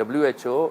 WHO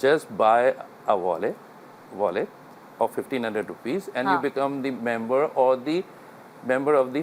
Just buy a wallet of 1,500 rupees and you become the member of the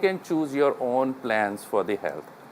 can choose your own plans for the health।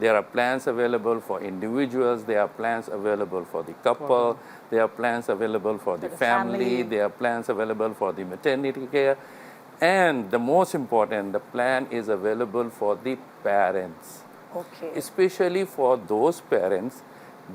There are plans available for individuals, there are plans available for the couple, there are plans available for the family, there are plans available for the maternity care, and the most important, the plan is available for the parents, Okay. especially for those parents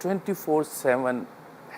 24/7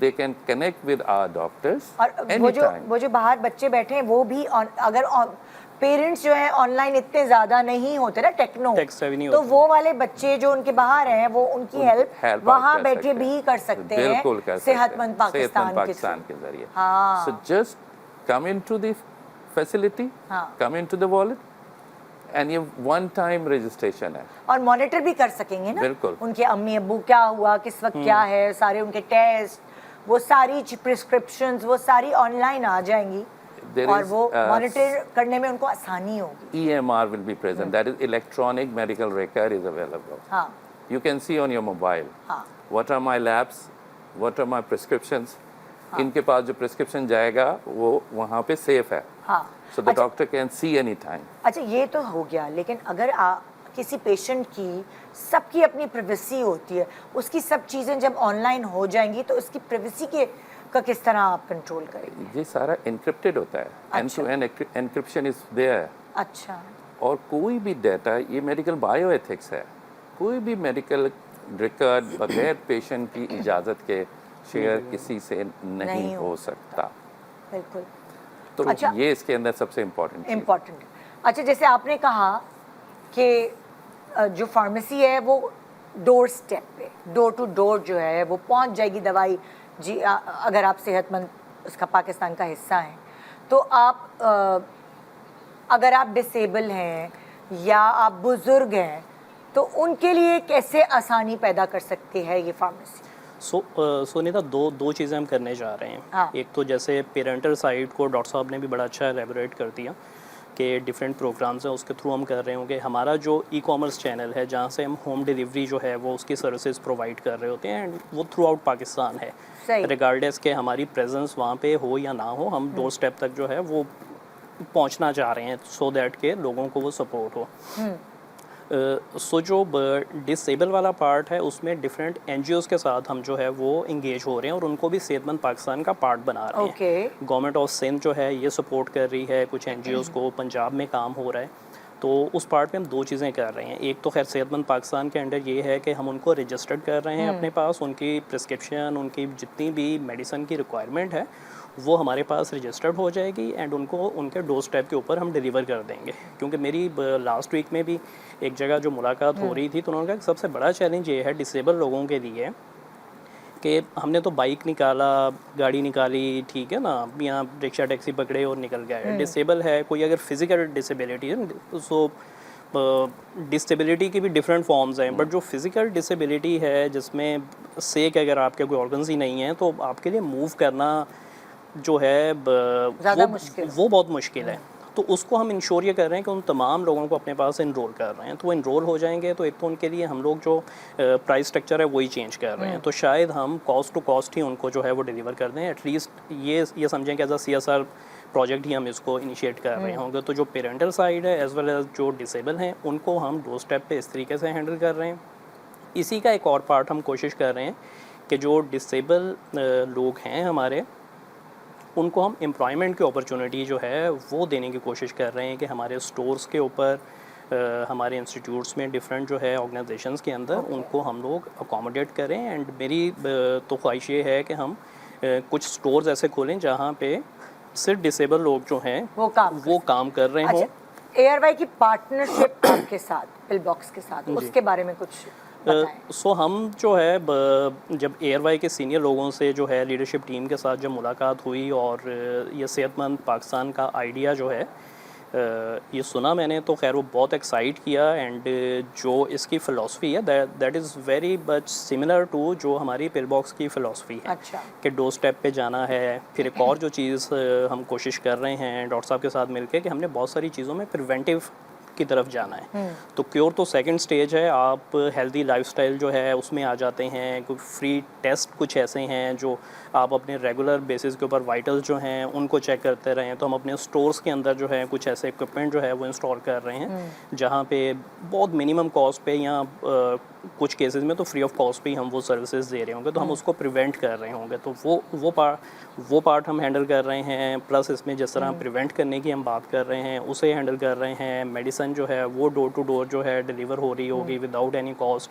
they can connect with our doctors اور anytime. وہ جو باہر بچے بیٹھے ہیں وہ بھی اگر پیرنٹس جو ہیں آن لائن اتنے زیادہ نہیں ہوتے نا ٹیکنو، تو وہ والے بچے جو ان کے باہر ہیں وہ ان کی ہیلپ وہاں بیٹھے بھی کر سکتے ہیں صحت مند پاکستان کے ذریعے. ہاں. So just come into the facility, come into the wallet, and یہ ون ٹائم رجسٹریشن ہے. اور مانیٹر بھی کر سکیں گے نا بالکل ان کے امی ابو کیا ہوا، کس وقت کیا ہے، سارے ان کے ٹیسٹ، وہ ساری پرسکرپشنز وہ ساری آن لائن آ جائیں گی اور وہ مانیٹر کرنے میں ان کو آسانی ہوگی. EMR will be present, that is electronic medical record is available. ہاں. You can see on your mobile what are my labs, what are my prescriptions. ان کے پاس جو پرسکرپشن جائے گا وہ وہاں پہ سیف ہے. So the doctor can see any time. اچھا یہ تو ہو گیا، لیکن اگر کسی پیشنٹ کی سب کی اپنی پریویسی ہوتی ہے، اس کی سب چیزیں جب آن لائن ہو جائیں گی تو اس کی پریویسی کا کس طرح آپ کنٹرول کریں گے؟ یہ سارا انکرپٹڈ ہوتا ہے. End to end encryption is there. اچھا. اور کوئی بھی ڈیٹا، یہ میڈیکل بایو ایتھکس ہے، کوئی بھی میڈیکل ریکارڈ بغیر پیشنٹ کی اجازت کے شیئر کسی سے نہیں ہو سکتا. بالکل. تو یہ اس کے اندر سب سے امپورٹنٹ. اچھا جیسے آپ نے کہا کہ جو فارمیسی ہے وہ ڈور اسٹیپ پہ، ڈور ٹو ڈور جو ہے وہ پہنچ جائے گی دوائی. جی اگر آپ صحت مند اس کا پاکستان کا حصہ ہیں تو آپ اگر آپ ڈسیبل ہیں یا آپ بزرگ ہیں تو ان کے لیے کیسے آسانی پیدا کر سکتی ہے یہ فارمیسی؟ سونیتا دو چیزیں ہم کرنے جا رہے ہیں. ایک تو جیسے پیرنٹل سائٹ کو ڈاکٹر صاحب نے بھی بڑا اچھا ایلیبوریٹ کر دیا کہ ڈفرینٹ پروگرامز ہیں اس کے تھرو ہم کر رہے ہوں گے. ہمارا جو ای کامرس چینل ہے جہاں سے ہم ہوم ڈیلیوری جو ہے وہ اس کی سروسز پرووائڈ کر رہے ہوتے ہیں اینڈ وہ تھرو آؤٹ پاکستان ہے، ریگارڈیس کہ ہماری پریزنس وہاں پہ ہو یا نہ ہو، ہم ڈور اسٹیپ تک جو ہے وہ پہنچنا چاہ رہے ہیں سو دیٹ کہ لوگوں کو وہ سپورٹ ہو. سو جو ڈسیبل والا پارٹ ہے اس میں ڈفرینٹ این جی اوز کے ساتھ ہم جو ہے وہ انگیج ہو رہے ہیں اور ان کو بھی صحت مند پاکستان کا پارٹ بنا رہے ہیں. گورنمنٹ آف سندھ جو ہے یہ سپورٹ کر رہی ہے کچھ این جی اوز کو، پنجاب میں کام ہو رہا ہے. تو اس پارٹ میں ہم دو چیزیں کر رہے ہیں. ایک تو خیر صحت مند پاکستان کے انڈر یہ ہے کہ ہم ان کو رجسٹرڈ کر رہے ہیں اپنے پاس، ان کی پرسکرپشن، ان کی جتنی بھی میڈیسن کی ریکوائرمنٹ ہے وہ ہمارے پاس رجسٹرڈ ہو جائے گی اینڈ ان کو ان کے ڈور اسٹیپ کے اوپر ہم ڈیلیور کر دیں گے. کیونکہ میری لاسٹ ویک میں بھی ایک جگہ جو ملاقات ہو رہی تھی تو انہوں نے کہا کہ سب سے بڑا چیلنج یہ ہے ڈسیبل لوگوں کے لیے کہ ہم نے تو بائک نکالا، گاڑی نکالی، ٹھیک ہے نا، یہاں رکشہ ٹیکسی پکڑے اور نکل گئے. ڈسیبل ہے کوئی اگر فزیکل ڈسیبلٹی ہے سو ڈسیبلٹی کی بھی ڈفرینٹ فارمز ہیں، بٹ جو فزیکل ڈسیبلٹی ہے جس میں سے کہ اگر آپ کے کوئی آرگنز ہی نہیں ہیں تو آپ کے لیے موو کرنا جو ہے وہ بہت مشکل ہے. تو اس کو ہم انشور یہ کر رہے ہیں کہ ان تمام لوگوں کو اپنے پاس انرول کر رہے ہیں. تو وہ انرول ہو جائیں گے تو ایک تو ان کے لیے ہم لوگ جو پرائس اسٹرکچر ہے وہی چینج کر رہے ہیں. تو شاید ہم کاسٹ ٹو کاسٹ ہی ان کو جو ہے وہ ڈیلیور کر دیں. ایٹ لیسٹ یہ سمجھیں کہ ایز اے CSR پروجیکٹ ہی ہم اس کو انیشیٹ کر رہے ہوں گے. تو جو پیرنٹل سائڈ ہے ایز ویل ایز جو ڈسیبل ہیں ان کو ہم ڈور اسٹیپ پہ اس طریقے سے ہینڈل کر رہے ہیں. اسی کا ایک اور پارٹ ہم کوشش کر رہے ہیں کہ جو ڈسیبل لوگ ہیں ہمارے ان کو ہم امپلائمنٹ کی اپرچونیٹی جو ہے وہ دینے کی کوشش کر رہے ہیں کہ ہمارے اسٹورس کے اوپر، ہمارے انسٹیٹیوٹس میں ڈفرینٹ جو ہے آرگنائزیشنس کے اندر ان کو ہم لوگ اکوموڈیٹ کریں. اینڈ میری تو خواہش یہ ہے کہ ہم کچھ اسٹورز ایسے کھولیں جہاں پہ صرف ڈسیبل لوگ جو ہیں وہ کام کر رہے ہوں. ARY کی پارٹنرشپ آپ کے ساتھ پل باکس کے ساتھ اس کے بارے میں کچھ سو ہم جو ہے جب ARY کے سینئر لوگوں سے جو ہے لیڈرشپ ٹیم کے ساتھ جب ملاقات ہوئی اور یہ صحت مند پاکستان کا آئیڈیا جو ہے یہ سنا میں نے تو خیر وہ بہت ایکسائٹ کیا. اینڈ جو اس کی فلاسفی ہے that is very much similar to جو ہماری پل باکس کی فلاسفی ہے کہ ڈور اسٹیپ پہ جانا ہے. پھر ایک اور جو چیز ہم کوشش کر رہے ہیں ڈاکٹر صاحب کے ساتھ مل کے کہ ہم نے بہت ساری چیزوں میں پریونٹیو کی طرف جانا ہے. تو کیور تو سیکنڈ سٹیج ہے، آپ ہیلدی لائف سٹائل جو ہے اس میں آ جاتے ہیں. کوئی فری ٹیسٹ کچھ ایسے ہیں جو آپ اپنے ریگولر بیسس کے اوپر وائٹل جو ہیں ان کو چیک کرتے رہیں. تو ہم اپنے اسٹورس کے اندر جو ہے کچھ ایسے اکوپمنٹ جو ہے وہ انسٹال کر رہے ہیں جہاں پہ بہت منیمم کاسٹ پہ یا کچھ کیسز میں تو فری آف کاسٹ پہ ہی ہم وہ سروسز دے رہے ہوں گے. تو ہم اس کو پریونٹ کر رہے ہوں گے. تو وہ پارٹ ہم ہینڈل کر رہے ہیں. پلس اس میں جس طرح پریونٹ کرنے کی ہم بات کر رہے ہیں اسے ہینڈل کر رہے ہیں. میڈیسن جو ہے وہ ڈور ٹو ڈور جو ہے ڈیلیور ہو رہی ہوگی وداؤٹ اینی کاسٹ.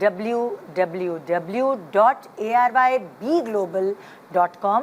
www.arybglobal.com